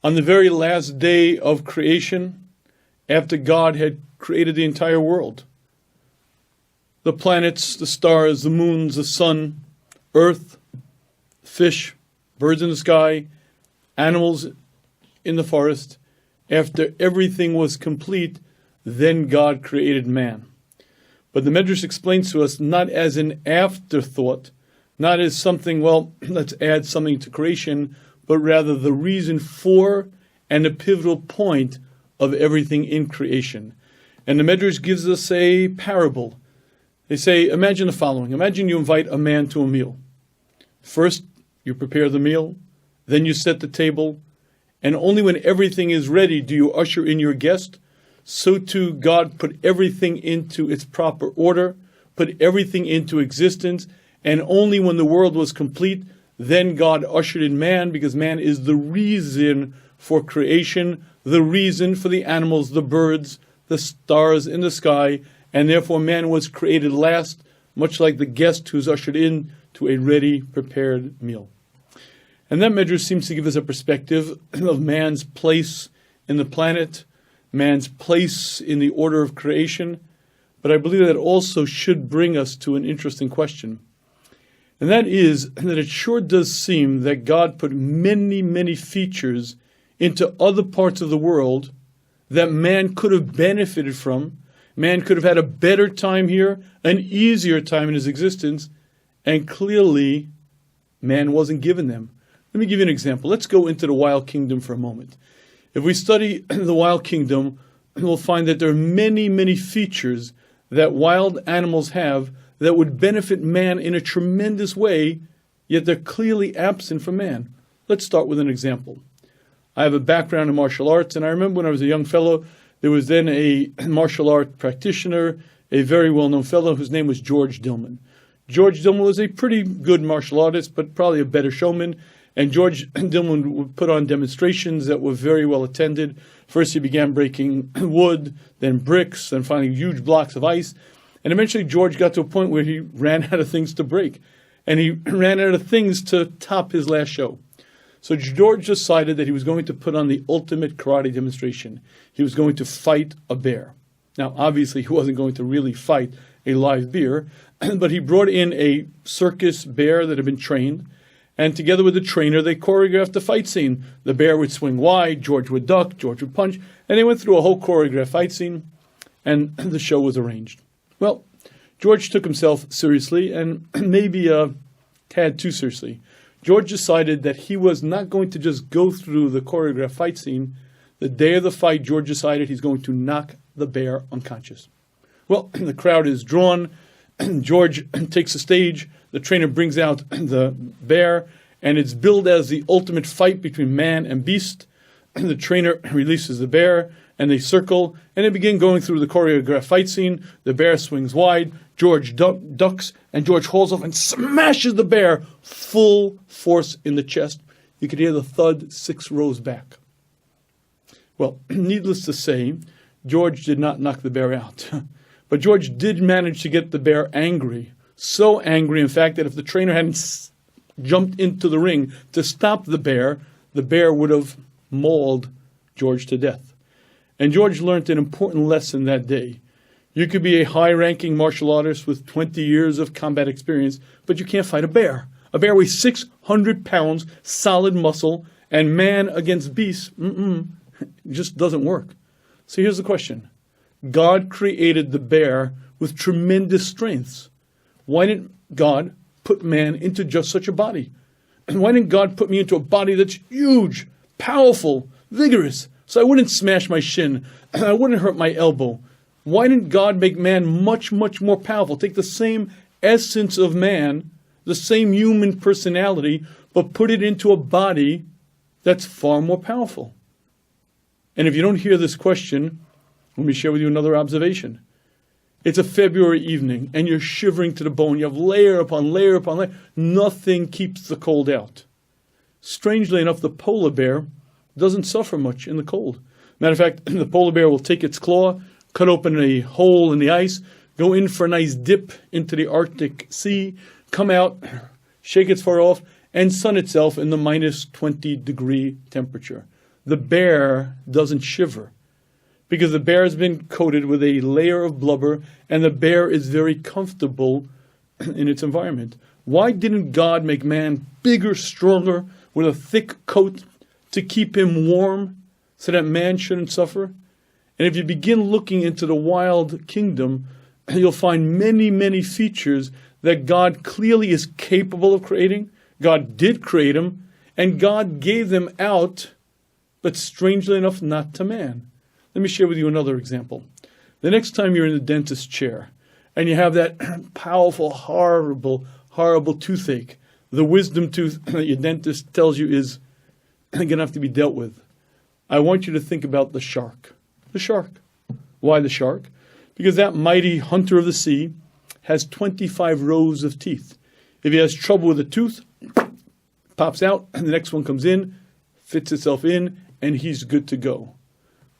On the very last day of creation, after God had created the entire world, the planets, the stars, the moons, the sun, earth, fish, birds in the sky, animals in the forest, after everything was complete, then God created man. But the Medrash explains to us not as an afterthought, not as something, well, let's add something to creation, but rather the reason for and the pivotal point of everything in creation. And the Medrash gives us a parable. They say, imagine the following. Imagine you invite a man to a meal. First, you prepare the meal, then you set the table, and only when everything is ready do you usher in your guest. So too, God put everything into its proper order, put everything into existence, and only when the world was complete, then God ushered in man, because man is the reason for creation, the reason for the animals, the birds, the stars in the sky, and therefore man was created last, much like the guest who's ushered in to a ready, prepared meal. And that measure seems to give us a perspective of man's place in the planet, man's place in the order of creation, but I believe that also should bring us to an interesting question. And that is that it sure does seem that God put many, many features into other parts of the world that man could have benefited from. Man could have had a better time here, an easier time in his existence, and clearly man wasn't given them. Let me give you an example. Let's go into the wild kingdom for a moment. If we study the wild kingdom, we'll find that there are many, many features that wild animals have that would benefit man in a tremendous way, yet they're clearly absent from man. Let's start with an example. I have a background in martial arts, and I remember when I was a young fellow, there was then a martial art practitioner, a very well-known fellow whose name was George Dillman. George Dillman was a pretty good martial artist, but probably a better showman. And George Dillman would put on demonstrations that were very well attended. First he began breaking wood, then bricks, then finally huge blocks of ice. And eventually George got to a point where he ran out of things to break. And he ran out of things to top his last show. So George decided that he was going to put on the ultimate karate demonstration. He was going to fight a bear. Now, obviously, he wasn't going to really fight a live bear, but he brought in a circus bear that had been trained. And together with the trainer, they choreographed the fight scene. The bear would swing wide, George would duck, George would punch, and they went through a whole choreographed fight scene, and the show was arranged. Well, George took himself seriously, and maybe a tad too seriously. George decided that he was not going to just go through the choreographed fight scene. The day of the fight, George decided he's going to knock the bear unconscious. Well, the crowd is drawn. George takes the stage. The trainer brings out the bear, and it's billed as the ultimate fight between man and beast. The trainer releases the bear, and they circle, and they begin going through the choreographed fight scene. The bear swings wide. George ducks, and George hauls off and smashes the bear full force in the chest. You could hear the thud 6 rows back. Well, needless to say, George did not knock the bear out. But George did manage to get the bear angry. So angry, in fact, that if the trainer hadn't jumped into the ring to stop the bear would have mauled George to death. And George learned an important lesson that day. You could be a high-ranking martial artist with 20 years of combat experience, but you can't fight a bear. A bear weighs 600 pounds, solid muscle, and man against beast, it just doesn't work. So here's the question. God created the bear with tremendous strengths. Why didn't God put man into just such a body? And why didn't God put me into a body that's huge, powerful, vigorous, so I wouldn't smash my shin, I wouldn't hurt my elbow? Why didn't God make man much, much more powerful? Take the same essence of man, the same human personality, but put it into a body that's far more powerful. And if you don't hear this question, let me share with you another observation. It's a February evening, and you're shivering to the bone. You have layer upon layer upon layer. Nothing keeps the cold out. Strangely enough, the polar bear doesn't suffer much in the cold. Matter of fact, the polar bear will take its claw, cut open a hole in the ice, go in for a nice dip into the Arctic Sea, come out, shake its fur off, and sun itself in the minus 20 degree temperature. the bear doesn't shiver, because the bear has been coated with a layer of blubber, and the bear is very comfortable in its environment. Why didn't God make man bigger, stronger, with a thick coat to keep him warm so that man shouldn't suffer? And if you begin looking into the wild kingdom, you'll find many, many features that God clearly is capable of creating. God did create them, and God gave them out, but strangely enough, not to man. Let me share with you another example. The next time you're in the dentist's chair, and you have that powerful, horrible toothache, the wisdom tooth that your dentist tells you is going to have to be dealt with, I want you to think about the shark. The shark. Why the shark? Because that mighty hunter of the sea has 25 rows of teeth. If he has trouble with a tooth, pops out, and the next one comes in, fits itself in, and he's good to go.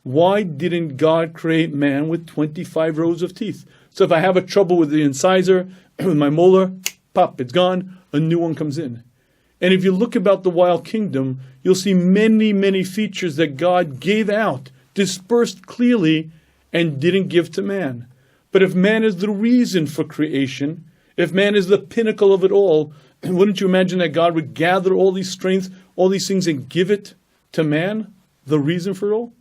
Why didn't God create man with 25 rows of teeth? So if I have a trouble with the incisor, with my molar, pop, it's gone, a new one comes in. And if you look about the wild kingdom, you'll see many, many features that God gave out, dispersed clearly, and didn't give to man. But if man is the reason for creation, if man is the pinnacle of it all, wouldn't you imagine that God would gather all these strengths, all these things, and give it to man, the reason for it all?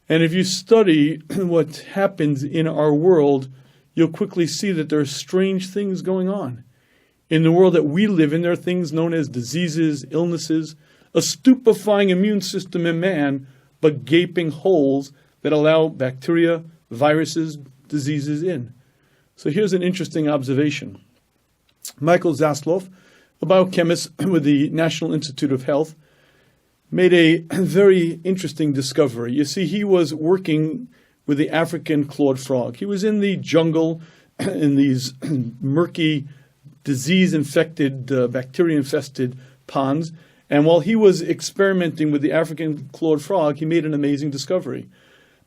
And if you study what happens in our world, you'll quickly see that there are strange things going on. In the world that we live in, there are things known as diseases, illnesses, a stupefying immune system in man, but gaping holes that allow bacteria, viruses, diseases in. So here's an interesting observation. Michael Zaslow, a biochemist with the National Institute of Health, made a very interesting discovery. You see, he was working with the African clawed frog. He was in the jungle in these murky, disease-infected, bacteria-infested ponds. And while he was experimenting with the African clawed frog, he made an amazing discovery.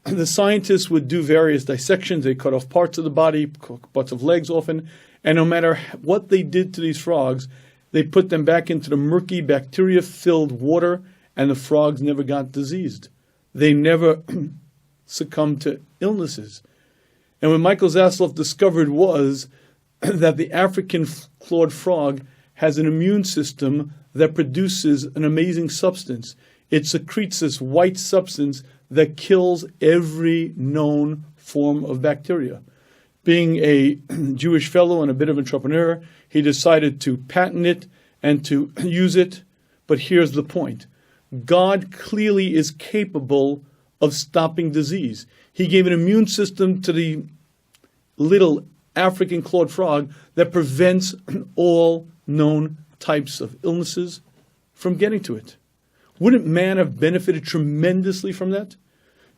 The scientists would do various dissections. They cut off parts of the body, parts of legs often, and no matter what they did to these frogs, they put them back into the murky, bacteria-filled water, and the frogs never got diseased. They never succumbed to illnesses. And what Michael Zaslow discovered was that the African clawed frog has an immune system that produces an amazing substance. It secretes this white substance that kills every known form of bacteria. Being a Jewish fellow and a bit of an entrepreneur, he decided to patent it and to use it. But here's the point. God clearly is capable of stopping disease. He gave an immune system to the little African clawed frog that prevents all known types of illnesses from getting to it. Wouldn't man have benefited tremendously from that?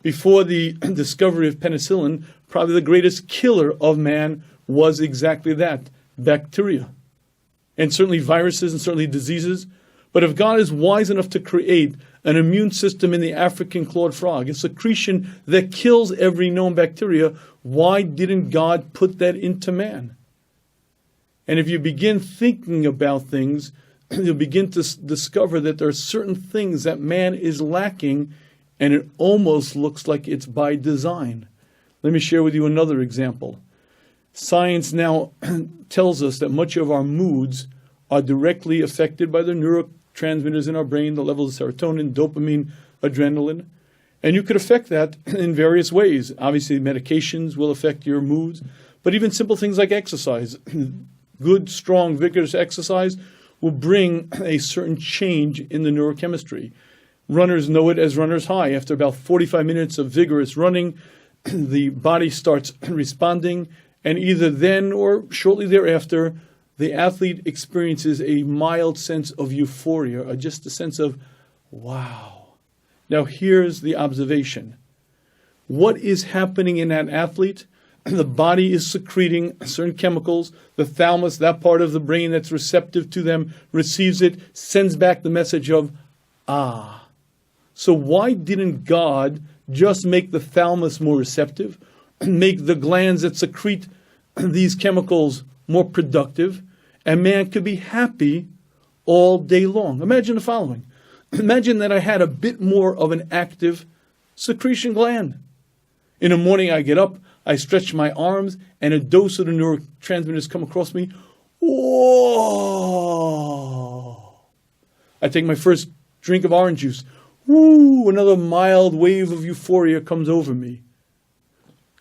Before the discovery of penicillin, probably the greatest killer of man was exactly that, bacteria. And certainly viruses and certainly diseases. But if God is wise enough to create an immune system in the African clawed frog, a secretion that kills every known bacteria, why didn't God put that into man? And if you begin thinking about things, you'll begin to discover that there are certain things that man is lacking, and it almost looks like it's by design. Let me share with you another example. Science now tells us that much of our moods are directly affected by the neurotransmitters in our brain, the levels of serotonin, dopamine, adrenaline. And you could affect that in various ways. Obviously, medications will affect your moods, but even simple things like exercise. Good, strong, vigorous exercise will bring a certain change in the neurochemistry. Runners know it as runner's high. After about 45 minutes of vigorous running, the body starts responding, and either then or shortly thereafter, the athlete experiences a mild sense of euphoria, or just a sense of, wow. Now here's the observation. What is happening in that athlete? The body is secreting certain chemicals. The thalamus, that part of the brain that's receptive to them, receives it, sends back the message of, ah. So why didn't God just make the thalamus more receptive, make the glands that secrete these chemicals more productive, and man could be happy all day long? Imagine the following. Imagine that I had a bit more of an active secretion gland. In the morning I get up, I stretch my arms, and a dose of the neurotransmitters come across me. Whoa! I take my first drink of orange juice. Woo! Another mild wave of euphoria comes over me.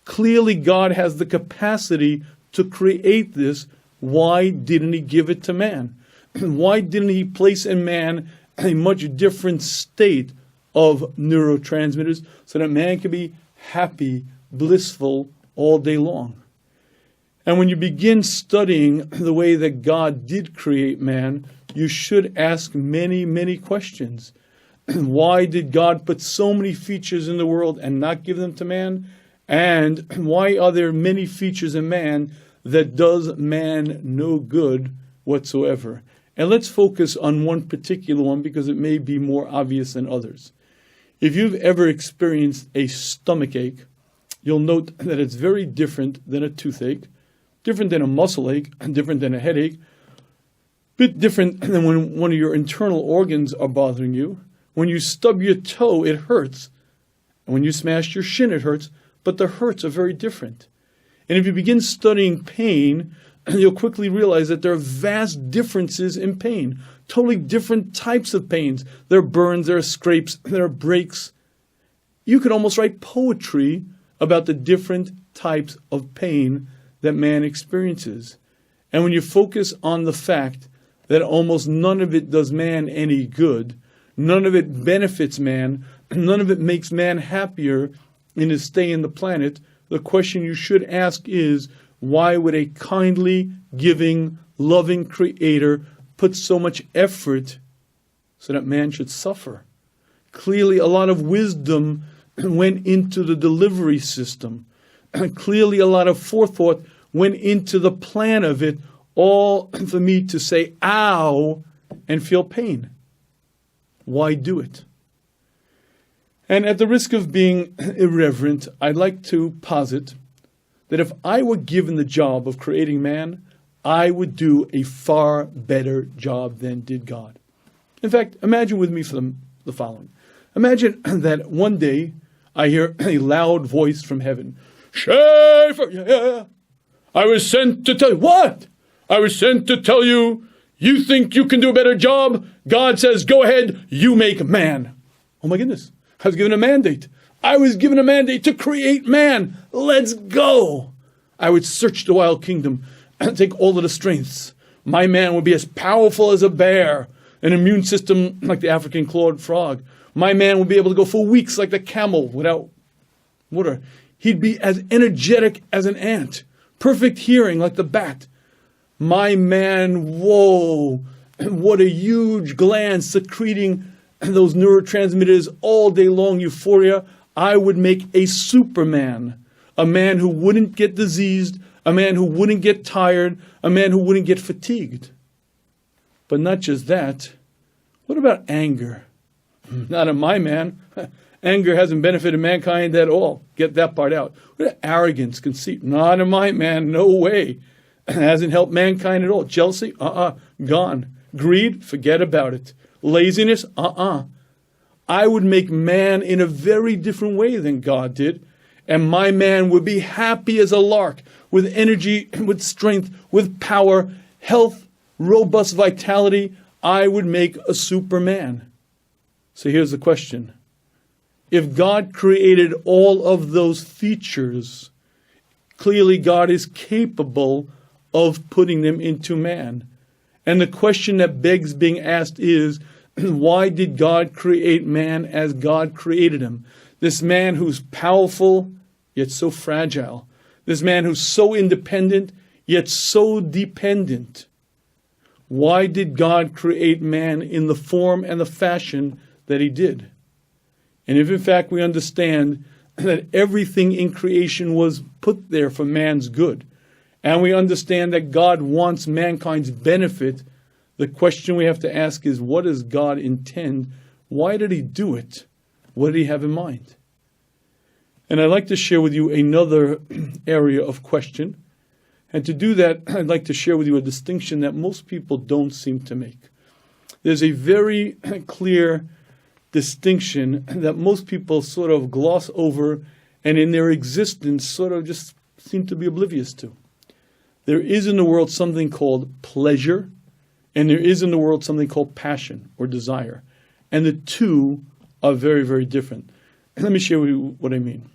Clearly, God has the capacity to create this. Why didn't He give it to man? Why didn't He place in man a much different state of neurotransmitters so that man can be happy, blissful all day long? And when you begin studying the way that God did create man, you should ask many, many questions. Why did God put so many features in the world and not give them to man? And why are there many features in man that does man no good whatsoever? And let's focus on one particular one because it may be more obvious than others. If you've ever experienced a stomach ache, you'll note that it's very different than a toothache, different than a muscle ache, and different than a headache, bit different than when one of your internal organs are bothering you. When you stub your toe, it hurts. And when you smash your shin, it hurts. But the hurts are very different. And if you begin studying pain, you'll quickly realize that there are vast differences in pain. Totally different types of pains. There are burns, there are scrapes, there are breaks. You could almost write poetry about the different types of pain that man experiences. And when you focus on the fact that almost none of it does man any good, none of it benefits man, none of it makes man happier in his stay in the planet, the question you should ask is, why would a kindly, giving, loving Creator put so much effort so that man should suffer? Clearly, a lot of wisdom went into the delivery system. Clearly, a lot of forethought went into the plan of it, all for me to say, ow, and feel pain. Why do it? And at the risk of being irreverent, I'd like to posit that if I were given the job of creating man, I would do a far better job than did God. In fact, imagine with me for the following. Imagine that one day I hear a loud voice from heaven. Schaefer, yeah. I was sent to tell you. What? I was sent to tell you, you think you can do a better job? God says, go ahead, you make man. Oh my goodness. I was given a mandate. I was given a mandate to create man. Let's go. I would search the wild kingdom and take all of the strengths. My man would be as powerful as a bear, an immune system like the African clawed frog. My man would be able to go for weeks like the camel without water. He'd be as energetic as an ant, perfect hearing like the bat. My man, whoa, what a huge gland secreting those neurotransmitters all day long, euphoria. I would make a superman, a man who wouldn't get diseased, a man who wouldn't get tired, a man who wouldn't get fatigued. But not just that. What about anger? Not in my man. Anger hasn't benefited mankind at all. Get that part out. What about arrogance, conceit? Not in my man. No way. It hasn't helped mankind at all. Jealousy? Gone. Greed? Forget about it. Laziness? I would make man in a very different way than God did. And my man would be happy as a lark, with energy, with strength, with power, health, robust vitality. I would make a superman. So here's the question. If God created all of those features, clearly God is capable of putting them into man. And the question that begs being asked is, why did God create man as God created him? This man who's powerful, yet so fragile. This man who's so independent, yet so dependent. Why did God create man in the form and the fashion that he did? And if in fact we understand that everything in creation was put there for man's good, and we understand that God wants mankind's benefit, the question we have to ask is, what does God intend? Why did he do it? What did he have in mind? And I'd like to share with you another area of question. And to do that, I'd like to share with you a distinction that most people don't seem to make. There's a very clear distinction that most people sort of gloss over and in their existence sort of just seem to be oblivious to. There is in the world something called pleasure, and there is in the world something called passion or desire. And the two are very, very different. Let me share with you what I mean.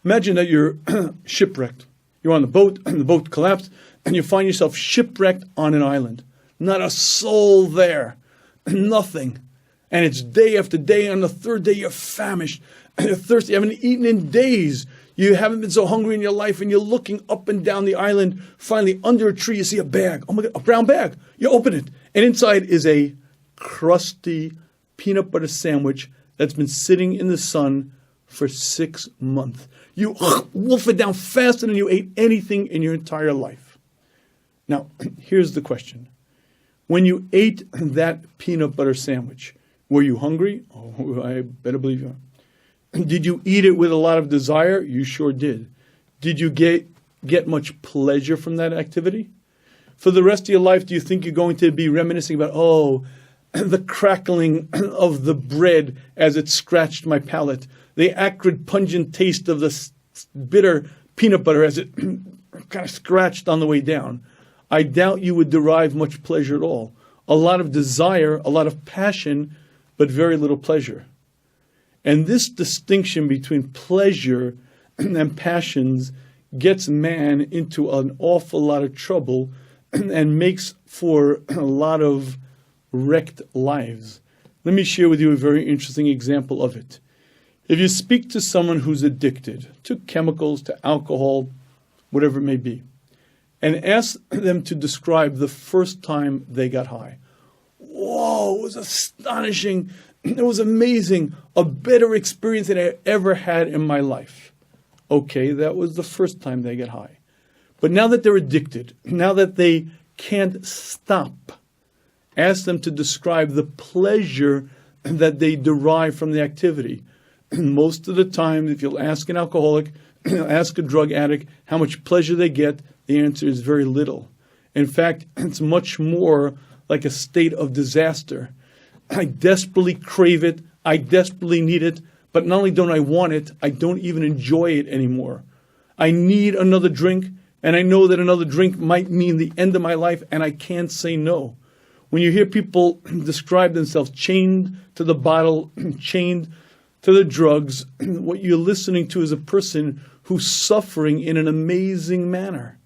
Imagine that you're shipwrecked. You're on the boat, and the boat collapsed, and you find yourself shipwrecked on an island. Not a soul there. Nothing. And it's day after day. On the third day, you're famished. You're thirsty. You haven't eaten in days. You haven't been so hungry in your life, and you're looking up and down the island. Finally, under a tree, you see a bag. Oh my God, a brown bag. You open it, and inside is a crusty peanut butter sandwich that's been sitting in the sun for 6 months. You wolf it down faster than you ate anything in your entire life. Now, here's the question. When you ate that peanut butter sandwich, were you hungry? Oh, I better believe you are. Did you eat it with a lot of desire? You sure did. Did you get much pleasure from that activity? For the rest of your life, do you think you're going to be reminiscing about, the crackling of the bread as it scratched my palate, the acrid, pungent taste of the bitter peanut butter as it kind of scratched on the way down? I doubt you would derive much pleasure at all. A lot of desire, a lot of passion, but very little pleasure. And this distinction between pleasure and passions gets man into an awful lot of trouble and makes for a lot of wrecked lives. Let me share with you a very interesting example of it. If you speak to someone who's addicted to chemicals, to alcohol, whatever it may be, and ask them to describe the first time they got high. Whoa, it was astonishing. It was amazing. A better experience than I ever had in my life. Okay, that was the first time they get high. But now that they're addicted, now that they can't stop, ask them to describe the pleasure that they derive from the activity. Most of the time, if you'll ask an alcoholic, ask a drug addict how much pleasure they get, the answer is very little. In fact, it's much more like a state of disaster. I desperately crave it. I desperately need it. But not only don't I want it, I don't even enjoy it anymore. I need another drink, and I know that another drink might mean the end of my life, and I can't say no. When you hear people describe themselves chained to the bottle, chained to the drugs, what you're listening to is a person who's suffering in an amazing manner.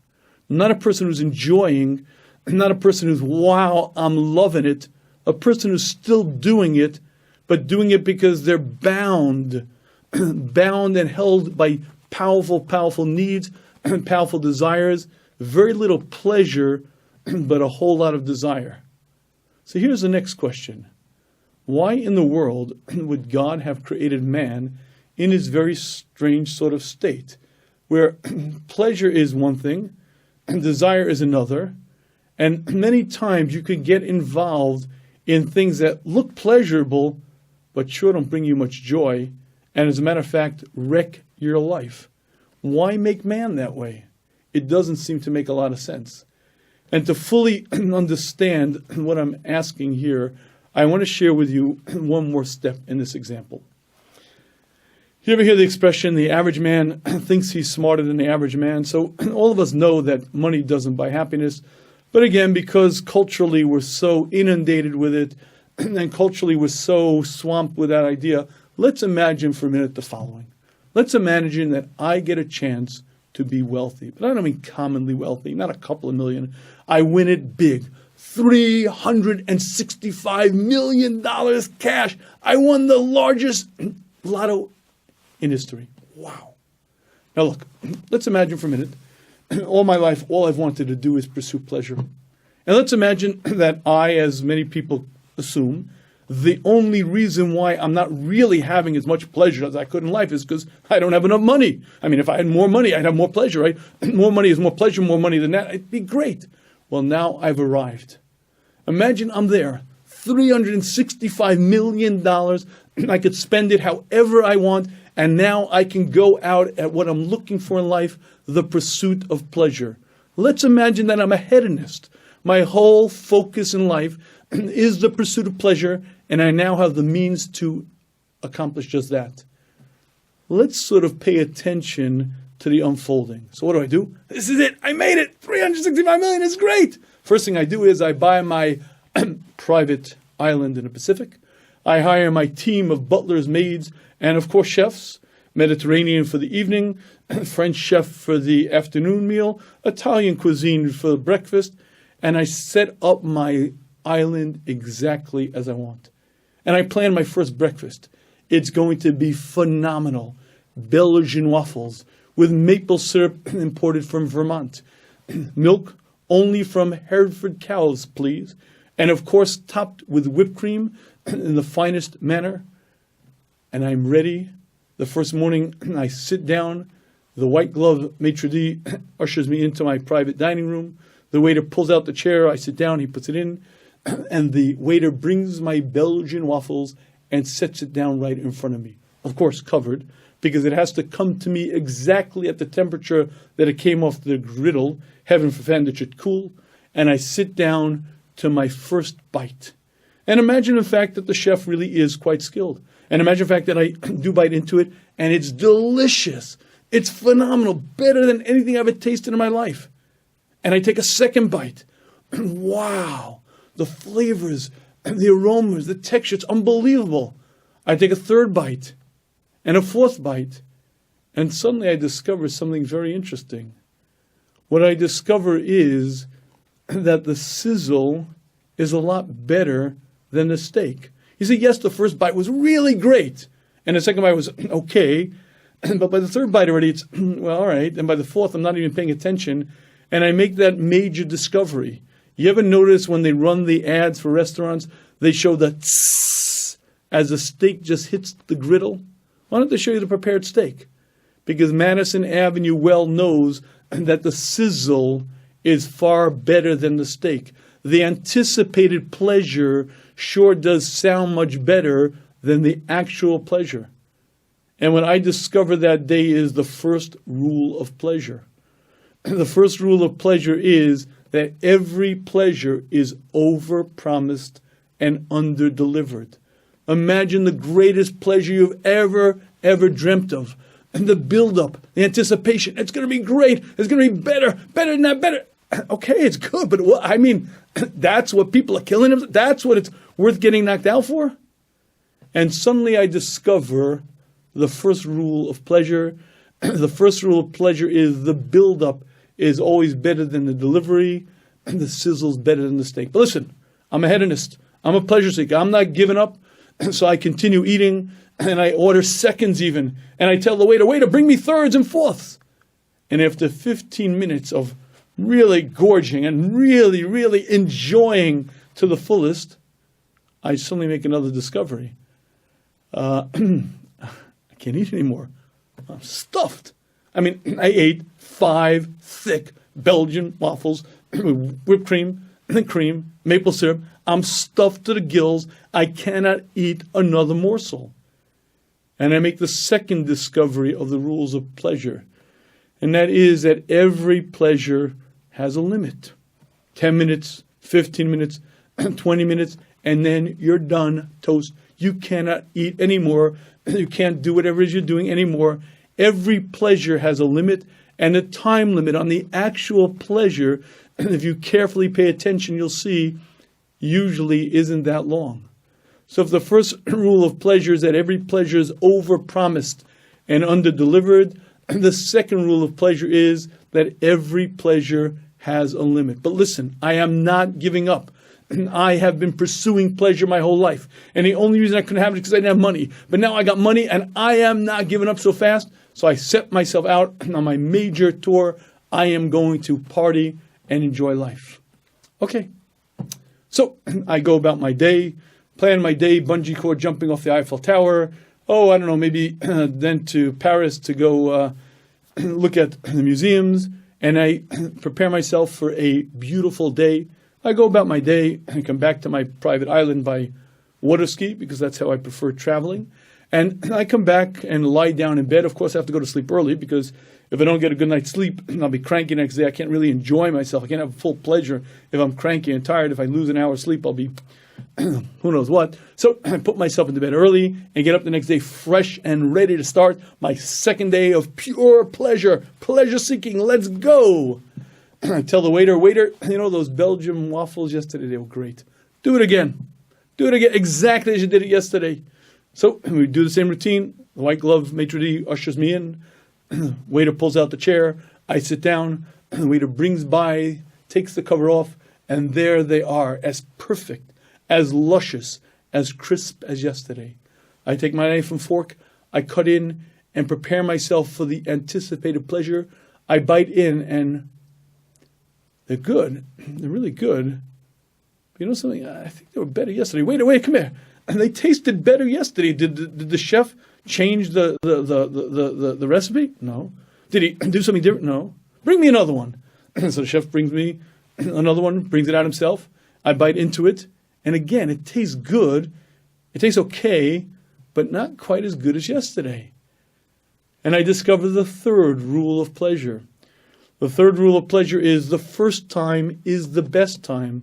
Not a person who's enjoying, not a person who's, wow, I'm loving it. A person who's still doing it, but doing it because they're bound and held by powerful needs and powerful desires. Very little pleasure, but a whole lot of desire. So here's the next question. Why in the world would God have created man in his very strange sort of state, where pleasure is one thing, and desire is another, and many times you could get involved in things that look pleasurable, but sure don't bring you much joy, and as a matter of fact, wreck your life. Why make man that way? It doesn't seem to make a lot of sense. And to fully understand what I'm asking here, I want to share with you one more step in this example. You ever hear the expression, the average man thinks he's smarter than the average man? So all of us know that money doesn't buy happiness. But again, because culturally we're so inundated with it, and culturally we're so swamped with that idea, let's imagine for a minute the following. Let's imagine that I get a chance to be wealthy. But I don't mean commonly wealthy, not a couple of million. I win it big. $365 million cash. I won the largest lotto in history. Wow. Now look, let's imagine for a minute, all my life, all I've wanted to do is pursue pleasure. And let's imagine that I, as many people assume, the only reason why I'm not really having as much pleasure as I could in life is because I don't have enough money. I mean, if I had more money, I'd have more pleasure, right? More money is more pleasure, more money than that. It'd be great. Well, now I've arrived. Imagine I'm there, $365 million. I could spend it however I want, and now I can go out at what I'm looking for in life, the pursuit of pleasure. Let's imagine that I'm a hedonist. My whole focus in life is the pursuit of pleasure, and I now have the means to accomplish just that. Let's sort of pay attention to the unfolding. So what do? This is it. I made it. 365 million is great. First thing I do is I buy my private island in the Pacific. I hire my team of butlers, maids, and of course chefs. Mediterranean for the evening, French chef for the afternoon meal, Italian cuisine for the breakfast, and I set up my island exactly as I want. And I plan my first breakfast. It's going to be phenomenal. Belgian waffles with maple syrup imported from Vermont. Milk only from Hereford cows, please. And of course, topped with whipped cream in the finest manner. And I'm ready. The first morning, I sit down. The white glove maitre d' ushers me into my private dining room. The waiter pulls out the chair. I sit down. He puts it in. And the waiter brings my Belgian waffles and sets it down right in front of me. Of course, covered, because it has to come to me exactly at the temperature that it came off the griddle. Heaven forbid it should cool. And I sit down to my first bite. And imagine the fact that the chef really is quite skilled. And imagine the fact that I do bite into it, and it's delicious. It's phenomenal, better than anything I've ever tasted in my life. And I take a second bite. Wow, the flavors, the aromas, the texture, it's unbelievable. I take a third bite and a fourth bite. And suddenly I discover something very interesting. What I discover is that the sizzle is a lot better than the steak. You see, yes, the first bite was really great, and the second bite was okay, but by the third bite already, it's, well, all right, and by the fourth, I'm not even paying attention, and I make that major discovery. You ever notice when they run the ads for restaurants, they show the tss as the steak just hits the griddle? Why don't they show you the prepared steak? Because Madison Avenue well knows that the sizzle is far better than the steak. The anticipated pleasure sure does sound much better than the actual pleasure. And what I discovered that day is the first rule of pleasure. The first rule of pleasure is that every pleasure is over-promised and under-delivered. Imagine the greatest pleasure you've ever dreamt of. And the build-up, the anticipation. It's going to be great. It's going to be better than that, better. Okay, it's good, but I mean, that's what people are killing themselves. That's what it's worth getting knocked out for. And suddenly I discover the first rule of pleasure. The first rule of pleasure is the build-up is always better than the delivery, and the sizzle's better than the steak. But listen, I'm a hedonist. I'm a pleasure seeker. I'm not giving up, so I continue eating, and I order seconds even. And I tell the waiter, bring me thirds and fourths. And after 15 minutes of really gorging and really enjoying to the fullest, I suddenly make another discovery. I can't eat anymore. I'm stuffed. I mean, I ate 5 thick Belgian waffles with whipped cream, maple syrup. I'm stuffed to the gills. I cannot eat another morsel. And I make the second discovery of the rules of pleasure. And that is that every pleasure has a limit. 10 minutes, 15 minutes, 20 minutes, and then you're done, toast. You cannot eat anymore. You can't do whatever it is you're doing anymore. Every pleasure has a limit, and a time limit on the actual pleasure, if you carefully pay attention, you'll see, usually isn't that long. So if the first rule of pleasure is that every pleasure is over-promised and under-delivered, the second rule of pleasure is that every pleasure has a limit. But listen, I am not giving up. I have been pursuing pleasure my whole life. And the only reason I couldn't have it is because I didn't have money. But now I got money, and I am not giving up so fast. So I set myself out on my major tour. I am going to party and enjoy life. Okay. So I go about my day, plan my day, bungee cord jumping off the Eiffel Tower. Oh, I don't know, maybe then to Paris to go look at the museums. And I prepare myself for a beautiful day. I go about my day and come back to my private island by water ski because that's how I prefer traveling. And I come back and lie down in bed. Of course, I have to go to sleep early because if I don't get a good night's sleep, I'll be cranky next day. I can't really enjoy myself. I can't have full pleasure if I'm cranky and tired. If I lose an hour's sleep, I'll be who knows what. So I put myself into bed early and get up the next day fresh and ready to start my second day of pure pleasure seeking. Let's go. I tell the waiter, those Belgian waffles yesterday, they were great. Do it again. Exactly as you did it yesterday. So we do the same routine. The white glove maitre d' ushers me in. Waiter pulls out the chair. I sit down. The waiter brings by, takes the cover off, and there they are, as perfect, as luscious, as crisp as yesterday. I take my knife and fork. I cut in and prepare myself for the anticipated pleasure. I bite in, and they're good. They're really good. You know something? I think they were better yesterday. Wait, come here. And they tasted better yesterday. Did the chef change the recipe? No. Did he do something different? No. Bring me another one. So the chef brings me another one, brings it out himself. I bite into it. And again, it tastes good. It tastes okay, but not quite as good as yesterday. And I discover the third rule of pleasure. The third rule of pleasure is the first time is the best time,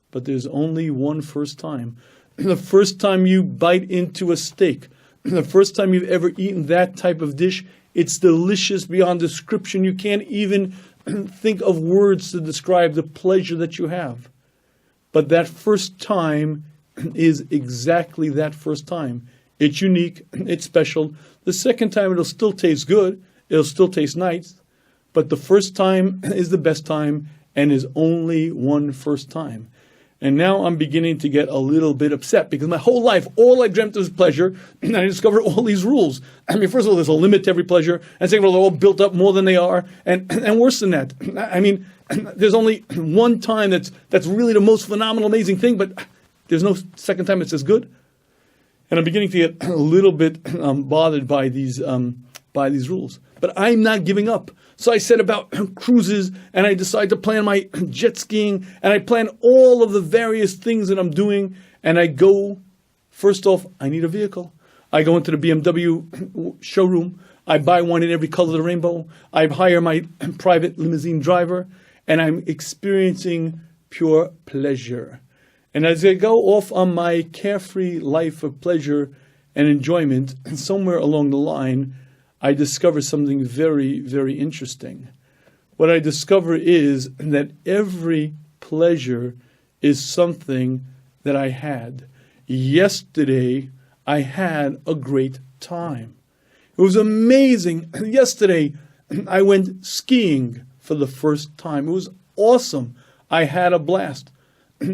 but there's only one first time. The first time you bite into a steak, the first time you've ever eaten that type of dish, it's delicious beyond description. You can't even think of words to describe the pleasure that you have. But that first time is exactly that first time. It's unique, it's special. The second time it'll still taste good, it'll still taste nice, but the first time is the best time and is only one first time. And now I'm beginning to get a little bit upset because my whole life, all I dreamt was pleasure, and I discovered all these rules. I mean, first of all, there's a limit to every pleasure, and second of all, they're all built up more than they are, and worse than that. I mean, there's only one time that's really the most phenomenal, amazing thing, but there's no second time it's as good. And I'm beginning to get a little bit bothered by these rules. But I'm not giving up. So I set about cruises, and I decide to plan my jet skiing, and I plan all of the various things that I'm doing, and I go, first off, I need a vehicle. I go into the BMW showroom. I buy one in every color of the rainbow. I hire my private limousine driver, and I'm experiencing pure pleasure. And as I go off on my carefree life of pleasure and enjoyment, somewhere along the line, I discover something very, very interesting. What I discover is that every pleasure is something that I had. Yesterday, I had a great time. It was amazing. Yesterday, I went skiing for the first time. It was awesome. I had a blast.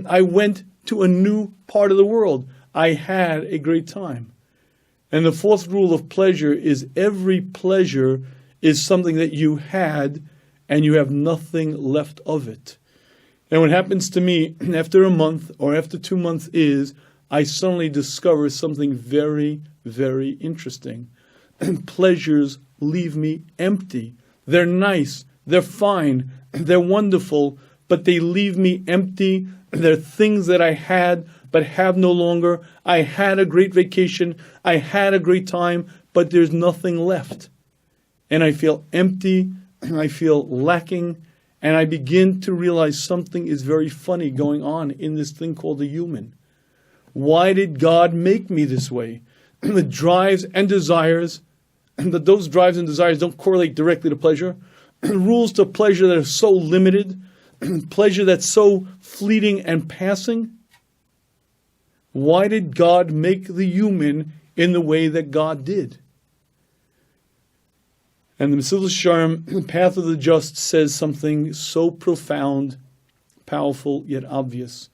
I went to a new part of the world. I had a great time. And the fourth rule of pleasure is every pleasure is something that you had and you have nothing left of it. And what happens to me after a month or after 2 months is I suddenly discover something very, very interesting. Pleasures leave me empty. They're nice, they're fine, they're wonderful, but they leave me empty. They're things that I had but have no longer. I had a great vacation. I had a great time, but there's nothing left. And I feel empty. I feel lacking. And I begin to realize something is very funny going on in this thing called the human. Why did God make me this way? The drives and desires, that those drives and desires don't correlate directly to pleasure. Rules to pleasure that are so limited. Pleasure that's so fleeting and passing. Why did God make the human in the way that God did? And the Mesilas Yesharim, the Path of the Just, says something so profound, powerful, yet obvious.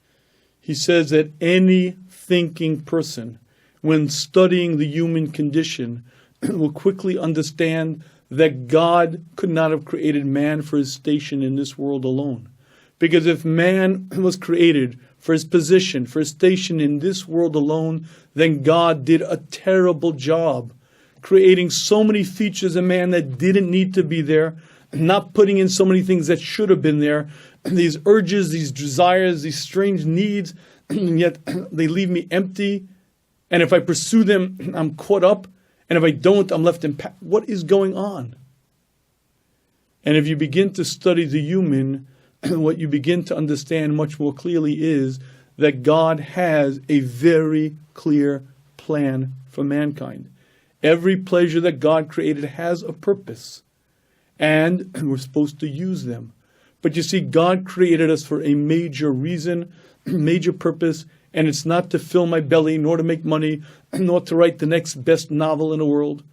He says that any thinking person, when studying the human condition, will quickly understand that God could not have created man for his station in this world alone. Because if man was created for his position, for his station in this world alone, then God did a terrible job creating so many features in man that didn't need to be there, not putting in so many things that should have been there, these urges, these desires, these strange needs, and yet they leave me empty. And if I pursue them, I'm caught up. And if I don't, I'm left in what is going on? And if you begin to study the human, what you begin to understand much more clearly is that God has a very clear plan for mankind. Every pleasure that God created has a purpose, and we're supposed to use them. But you see, God created us for a major reason, major purpose, and it's not to fill my belly, nor to make money, nor to write the next best novel in the world.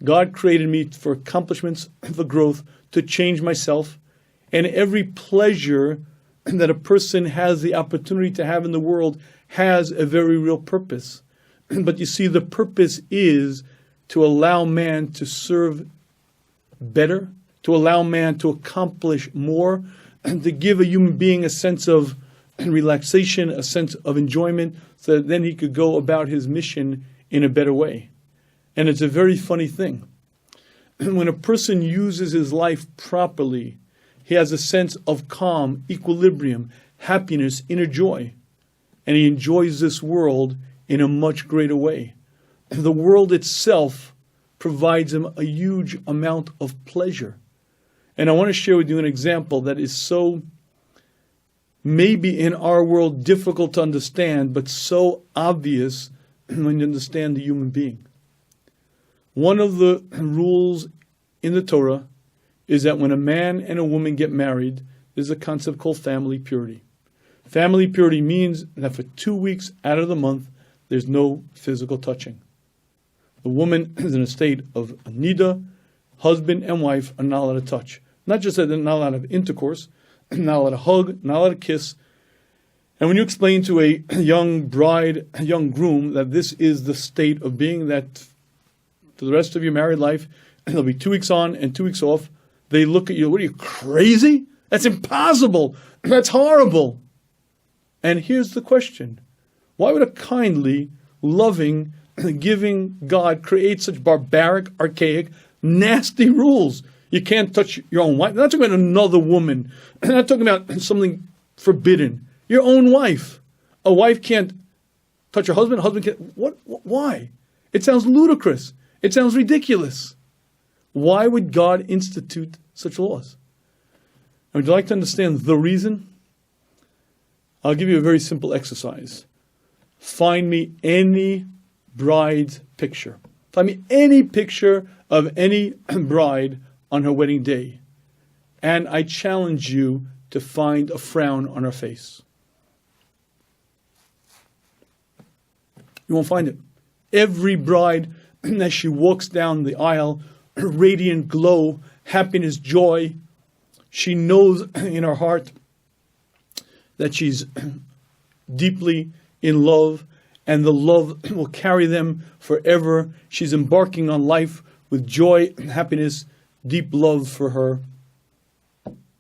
God created me for accomplishments, for growth, to change myself. And every pleasure that a person has the opportunity to have in the world has a very real purpose. But you see, the purpose is to allow man to serve better, to allow man to accomplish more, and to give a human being a sense of relaxation, a sense of enjoyment, so that then he could go about his mission in a better way. And it's a very funny thing. When a person uses his life properly, he has a sense of calm, equilibrium, happiness, inner joy. And he enjoys this world in a much greater way. The world itself provides him a huge amount of pleasure. And I want to share with you an example that is so, maybe in our world, difficult to understand, but so obvious when you understand the human being. One of the rules in the Torah is that when a man and a woman get married, there's a concept called family purity. Family purity means that for 2 weeks out of the month, there's no physical touching. The woman is in a state of nida. Husband and wife are not allowed to touch. Not just that they're not allowed to have intercourse, not allowed to hug, not allowed to kiss. And when you explain to a young bride, a young groom, that this is the state of being, that for the rest of your married life, there'll be 2 weeks on and 2 weeks off, they look at you, what are you, crazy? That's impossible. That's horrible. And here's the question. Why would a kindly, loving, giving God create such barbaric, archaic, nasty rules? You can't touch your own wife. I'm not talking about another woman. I'm not talking about something forbidden. Your own wife. A wife can't touch her husband. A husband can't. Why? It sounds ludicrous. It sounds ridiculous. Why would God institute such laws? And would you like to understand the reason? I'll give you a very simple exercise. Find me any bride's picture. Find me any picture of any bride on her wedding day. And I challenge you to find a frown on her face. You won't find it. Every bride, as she walks down the aisle, radiant glow, happiness, joy, she knows in her heart that she's deeply in love, and the love will carry them forever. She's embarking on life with joy, happiness, deep love for her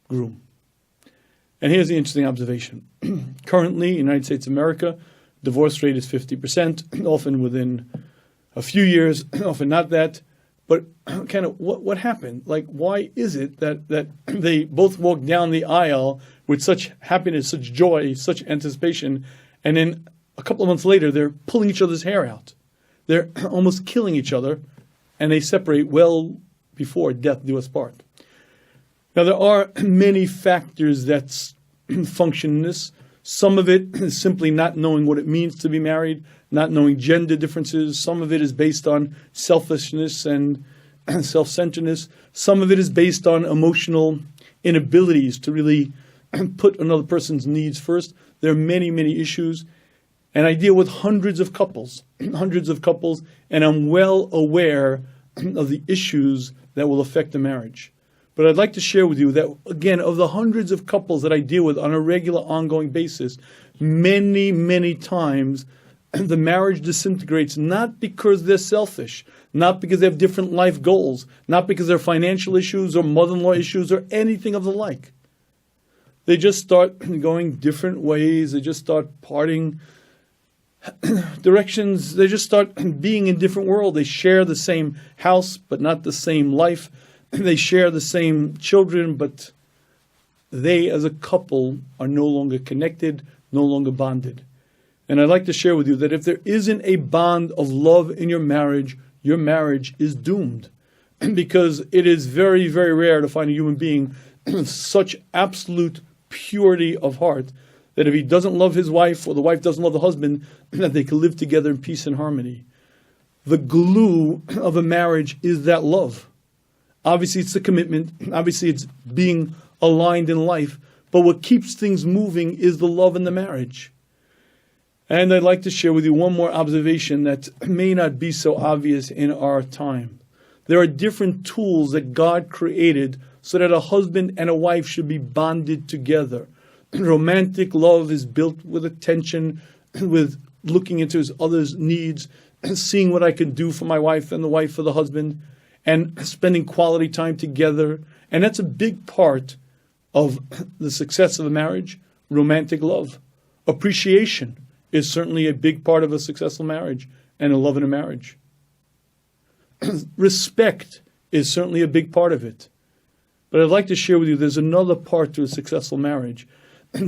groom. And here's the interesting observation. Currently, in the United States of America, divorce rate is 50%, often within a few years, often not that. But kind of what happened? Like, why is it that they both walk down the aisle with such happiness, such joy, such anticipation, and then a couple of months later, they're pulling each other's hair out. They're almost killing each other, and they separate well before death do us part. Now, there are many factors that function in this. Some of it is simply not knowing what it means to be married, not knowing gender differences. Some of it is based on selfishness and self-centeredness. Some of it is based on emotional inabilities to really put another person's needs first. There are many, many issues. And I deal with hundreds of couples, and I'm well aware of the issues that will affect the marriage. But I'd like to share with you that, again, of the hundreds of couples that I deal with on a regular, ongoing basis, many, many times the marriage disintegrates not because they're selfish, not because they have different life goals, not because there are financial issues or mother-in-law issues or anything of the like. They just start going different ways. They just start parting directions. They just start being in different worlds. They share the same house, but not the same life. They share the same children, but they as a couple are no longer connected, no longer bonded. And I'd like to share with you that if there isn't a bond of love in your marriage is doomed. Because it is very, very rare to find a human being with such absolute purity of heart that if he doesn't love his wife or the wife doesn't love the husband, that they can live together in peace and harmony. The glue of a marriage is that love. Obviously, it's the commitment. Obviously, it's being aligned in life. But what keeps things moving is the love in the marriage. And I'd like to share with you one more observation that may not be so obvious in our time. There are different tools that God created so that a husband and a wife should be bonded together. Romantic love is built with attention, with looking into his other's needs, seeing what I can do for my wife and the wife for the husband, and spending quality time together. And that's a big part of the success of a marriage, romantic love. Appreciation is certainly a big part of a successful marriage and a love in a marriage. Respect is certainly a big part of it. But I'd like to share with you, there's another part to a successful marriage.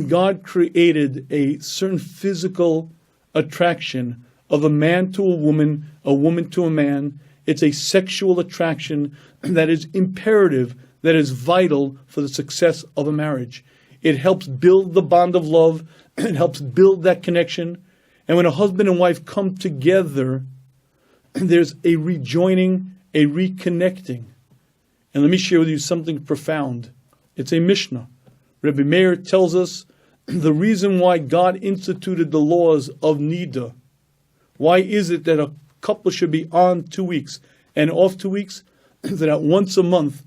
God created a certain physical attraction of a man to a woman to a man. It's a sexual attraction that is imperative, that is vital for the success of a marriage. It helps build the bond of love. It helps build that connection. And when a husband and wife come together, there's a rejoining, a reconnecting. And let me share with you something profound. It's a Mishnah. Rebbe Meir tells us the reason why God instituted the laws of Nida. Why is it that a couple should be on 2 weeks and off 2 weeks? That once a month,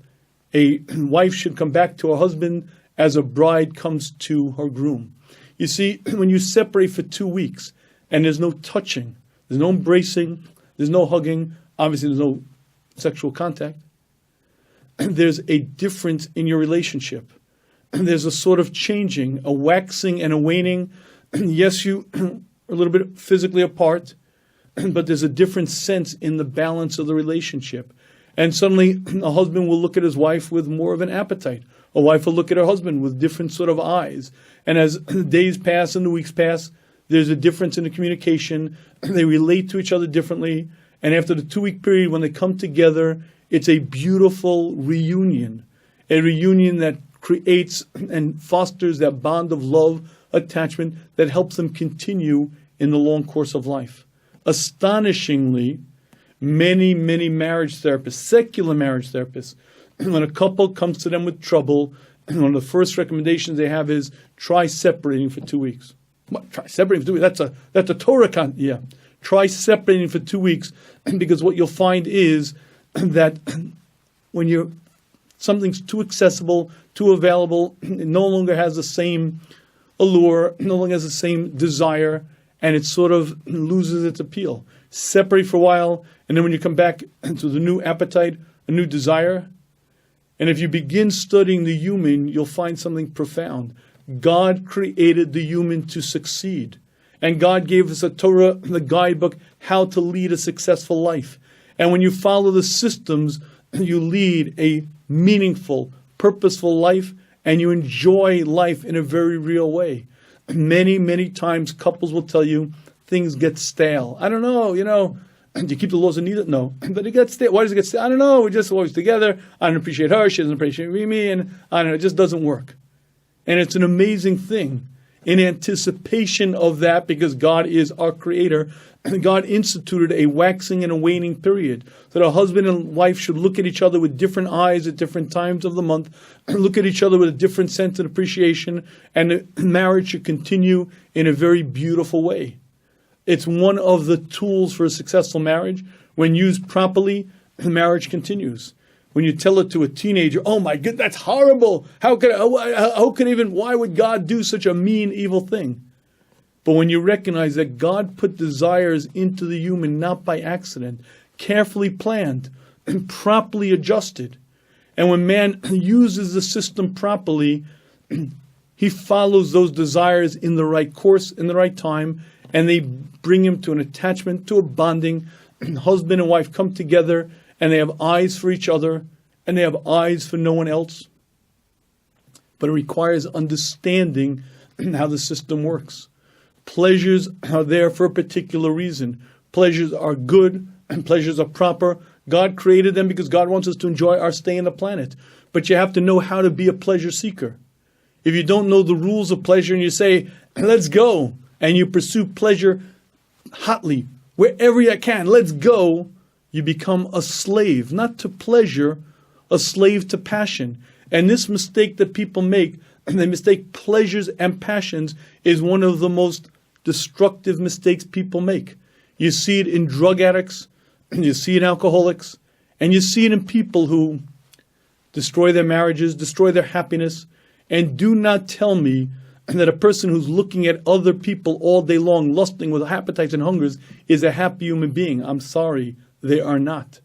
a wife should come back to her husband as a bride comes to her groom. You see, when you separate for 2 weeks and there's no touching, there's no embracing, there's no hugging, obviously there's no sexual contact, there's a difference in your relationship. There's a sort of changing, a waxing and a waning. Yes, you are a little bit physically apart, but there's a different sense in the balance of the relationship. And suddenly a husband will look at his wife with more of an appetite. A wife will look at her husband with different sort of eyes. And as the days pass and the weeks pass, there's a difference in the communication. They relate to each other differently. And after the 2 week period, when they come together, it's a beautiful reunion. A reunion that creates and fosters that bond of love, attachment, that helps them continue in the long course of life. Astonishingly, many marriage therapists, secular marriage therapists, when a couple comes to them with trouble, one of the first recommendations they have is try separating for 2 weeks. What? Try separating for 2 weeks? That's a Torah con. Yeah. Try separating for 2 weeks, because what you'll find is that when something's too accessible, too available, it no longer has the same allure, no longer has the same desire, and it sort of loses its appeal. Separate for a while, and then when you come back to the new appetite, a new desire, and if you begin studying the human, you'll find something profound. God created the human to succeed. And God gave us a Torah, the guidebook, how to lead a successful life. And when you follow the systems, you lead a meaningful, purposeful life, and you enjoy life in a very real way. Many times couples will tell you things get stale. I don't know, do you keep the laws of Nida? No. But it gets stale. Why does it get stale? I don't know. We're just always together. I don't appreciate her. She doesn't appreciate me. And I don't know. It just doesn't work. And it's an amazing thing. In anticipation of that, because God is our creator, God instituted a waxing and a waning period. So that a husband and wife should look at each other with different eyes at different times of the month, look at each other with a different sense of appreciation, and the marriage should continue in a very beautiful way. It's one of the tools for a successful marriage. When used properly, the marriage continues. When you tell it to a teenager, oh my God, that's horrible. Why would God do such a mean, evil thing? But when you recognize that God put desires into the human not by accident, carefully planned and properly adjusted. And when man uses the system properly, he follows those desires in the right course, in the right time, and they bring him to an attachment, to a bonding. Husband and wife come together, and they have eyes for each other, and they have eyes for no one else. But it requires understanding how the system works. Pleasures are there for a particular reason. Pleasures are good, and pleasures are proper. God created them because God wants us to enjoy our stay on the planet. But you have to know how to be a pleasure seeker. if you don't know the rules of pleasure and you say, let's go, and you pursue pleasure hotly, wherever you can, let's go, you become a slave, not to pleasure, a slave to passion. And this mistake that people make, and they mistake pleasures and passions, is one of the most destructive mistakes people make. You see it in drug addicts, you see it in alcoholics, and you see it in people who destroy their marriages, destroy their happiness. And do not tell me that a person who's looking at other people all day long, lusting with appetites and hungers, is a happy human being. I'm sorry, they are not.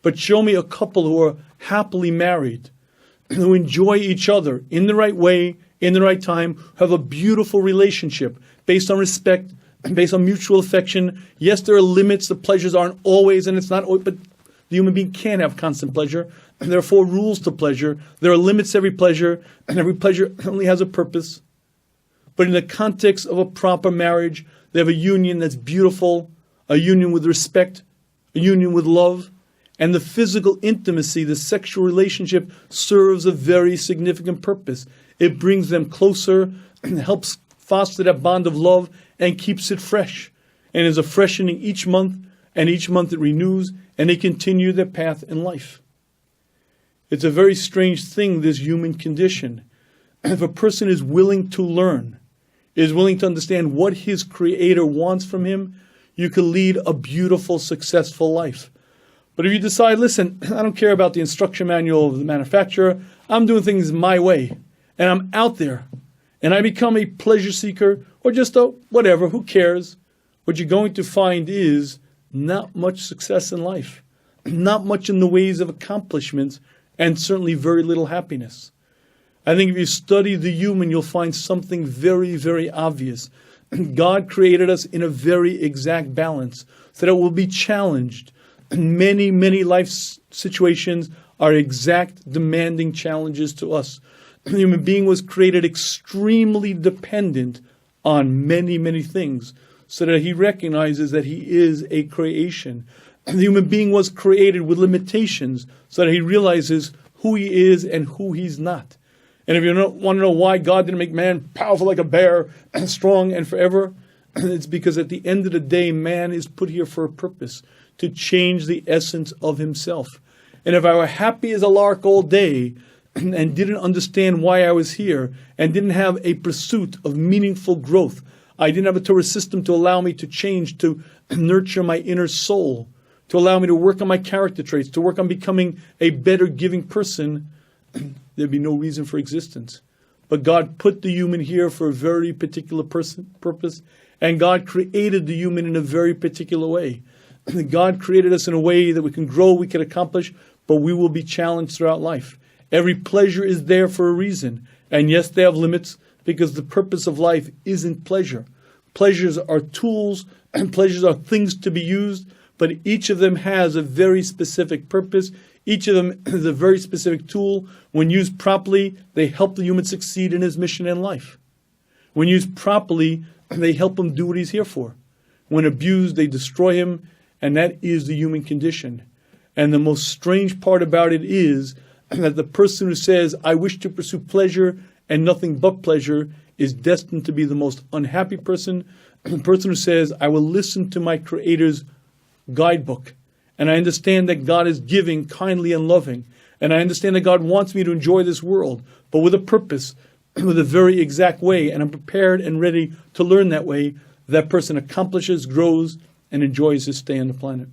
But show me a couple who are happily married, who enjoy each other in the right way, in the right time, have a beautiful relationship based on respect, based on mutual affection. Yes, there are limits. The pleasures aren't always, and it's not always, but the human being can't have constant pleasure. There are 4 rules to pleasure. There are limits to every pleasure, and every pleasure only has a purpose. But in the context of a proper marriage, they have a union that's beautiful, a union with respect, a union with love, and the physical intimacy, the sexual relationship, serves a very significant purpose. It brings them closer and helps foster that bond of love and keeps it fresh. And is a freshening each month, and each month it renews, and they continue their path in life. It's a very strange thing, this human condition. If a person is willing to learn, is willing to understand what his Creator wants from him, you can lead a beautiful, successful life. But if you decide, listen, I don't care about the instruction manual of the manufacturer, I'm doing things my way, and I'm out there, and I become a pleasure seeker, or just a whatever, who cares? What you're going to find is not much success in life, not much in the ways of accomplishments, and certainly very little happiness. I think if you study the human, you'll find something very, very obvious. God created us in a very exact balance, so that we'll be challenged. Many, many life situations are exact, demanding challenges to us. The human being was created extremely dependent on many, many things, so that he recognizes that he is a creation. The human being was created with limitations, so that he realizes who he is and who he's not. And if you want to know why God didn't make man powerful like a bear, strong and forever, it's because at the end of the day, man is put here for a purpose, to change the essence of himself. And if I were happy as a lark all day and didn't understand why I was here and didn't have a pursuit of meaningful growth, I didn't have a Torah system to allow me to change, to nurture my inner soul, to allow me to work on my character traits, to work on becoming a better giving person, there'd be no reason for existence. But God put the human here for a very particular purpose, and God created the human in a very particular way. God created us in a way that we can grow, we can accomplish, but we will be challenged throughout life. Every pleasure is there for a reason. And yes, they have limits, because the purpose of life isn't pleasure. Pleasures are tools, and pleasures are things to be used, but each of them has a very specific purpose. Each of them is a very specific tool. When used properly, they help the human succeed in his mission in life. When used properly, they help him do what he's here for. When abused, they destroy him, and that is the human condition. And the most strange part about it is that the person who says, I wish to pursue pleasure and nothing but pleasure, is destined to be the most unhappy person. The person who says, I will listen to my Creator's guidebook, and I understand that God is giving, kindly and loving, and I understand that God wants me to enjoy this world, but with a purpose, with a very exact way, and I'm prepared and ready to learn that way, that person accomplishes, grows, and enjoys his stay on the planet.